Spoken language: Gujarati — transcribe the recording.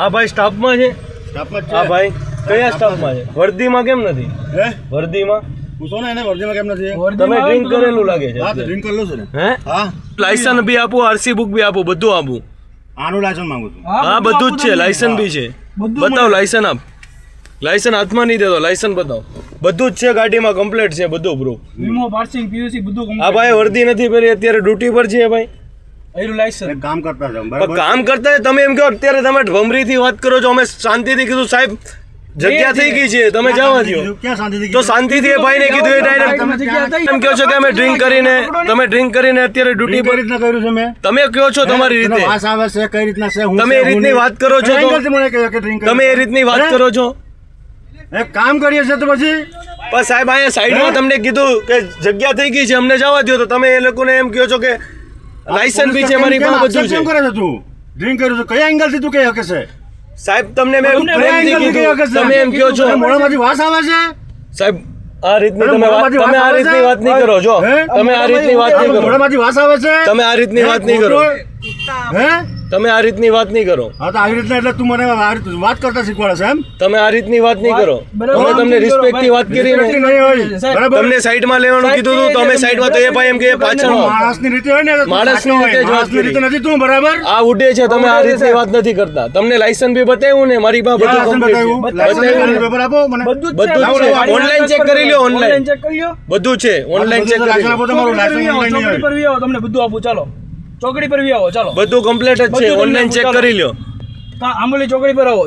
હા ભાઈ સ્ટાફમાં છે. સ્ટાફમાં જ હા છે. ભાઈ કયા સ્ટાફમાં છે? વર્દીમાં કેમ નથી? હે વર્દીમાં પૂછો ને એને વર્ધીમાં કેમ નથી? તમે ડ્રિંક કરેલું લાગે છે. હા તો ડ્રિંક કરેલું છે ને. હે હા લાયસન્સ બી આપો, આરસી બુક બી આપો, બધું આપું. આનું લાયસન્સ માંગુ છું. હા બધું જ છે, લાયસન્સ બી છે. બતાવો લાયસન્સ આપ. લાયસન્સ હાથમાં નહીં દેતો, લાયસન્સ બતાવો. બધું જ છે ગાડીમાં, કમ્પ્લીટ છે બધું બ્રો. વીમો પાર્સિંગ પીયુસી બધું આ ભાઈ વર્દી નથી પહેરી, અત્યારે ડ્યુટી પર છે ભાઈ. એનું લાયસન્સ એક કામ કરતા છે પણ બરાબર. કામ કરતા હોય તમે એમ કહો અત્યારે તમે ભમરીથી વાત કરો છો, અમે શાંતિથી કીધું સાહેબ જગ્યા થઈ ગઈ છે તમે જવા દો. ક્યાં શાંતિથી તો શાંતિથી એ ભાઈને કીધું એ ડાયરેક્ટ એમ કહો છો કે અમે ડ્રિંક કરીને અત્યારે ડ્યુટી કઈ પર રીતના કર્યું છે મેં? તમે કહો છો તમારી તને રીતે, વાસ આવે છે કઈ રીતના છે? હું તમે એ છે, હું રીતની નહીં. વાત કરો છો કઈ તો angle થી મને કહ્યું કે drink તમે એ કર્યું? રીતની વાત હે? કરો છો. એક કામ કરીએ છે તો પછી પણ સાહેબ અહીંયા સાઈડમાં તમને કીધું કે જગ્યા થઈ ગઈ છે અમને જવા દો, તો તમે એ લોકોને એમ કહો છો કે લાયસન્સ બી છે મારી પાસે, બધું કેમ છે. કરે છે તું? ડ્રિંક કર્યું છે કયા એંગલ થી તું કહી શકે છે? સાહેબ તમને મેં તમને પ્રેમથી કયા angle થી કહી કીધું, શકે છે? તમે એમ કહો છો તને મોઢામાંથી વાસ આવે છે? સાહેબ આ રીતની અરે તમે વાત મોઢામાંથી તમે આ વાસ રીતની આવે વાત નહીં કરો જો. હે? તમે આ રીતની વાત નહીં કરો. મોઢામાંથી વાસ આવે છે? તમે આ રીતની વાત નહીં કરો. હે તમે આ રીતની વાત નહીં કરો. હા તો આવી રીતના એટલે તું મને આ રીતે વાત કરતા શીખવાડે છે એમ? તમે આ રીતની વાત નહીં કરો. બરાબર. અમે તમને રિસ્પેક્ટ થી વાત કરી Respect ને, નહીં હોય. બરાબર? તમને સાઈડમાં લેવાનું કીધું હતું તો અમે સાઈડમાં, તો એ ભાઈ એમ કે પાછળ માણસની રીતે હોય ને તો તું માણસની સાચો હોય. રીતે જ વાત માણસની રીતે કરી. નથી તું બરાબર? આ ઉડે છે, તમે આ રીતની વાત નથી કરતા. તમને લાયસન્સ બી બતાવ્યું ને, મારી પાસે ક્યાં બધું લાયસન્સ complete બતાવ્યું? છે. લાયસન્સ પેપર આપો મને. બધું બધું જ છે. ઓનલાઈન ચેક કરી લ્યો, ઓનલાઈન ચેક કરી લ્યો. બધું છે, ઓનલાઈન ચેક કરી લાયસન્સ લ્યો. આપો તમારું ચોકડી લાયસન્સ પર વી આવો, ઓનલાઈન નહીં ચોકડી પર વી આવો, તમને બધું આપું ચાલો. ચોકડી પર વી આવો ચાલો. બધું કમ્પ્લીટ જ છે, બધું તમને ઓનલાઈન ચેક ચાલો. કરી લ્યો. આંબોલી ચોકડી પર આવો.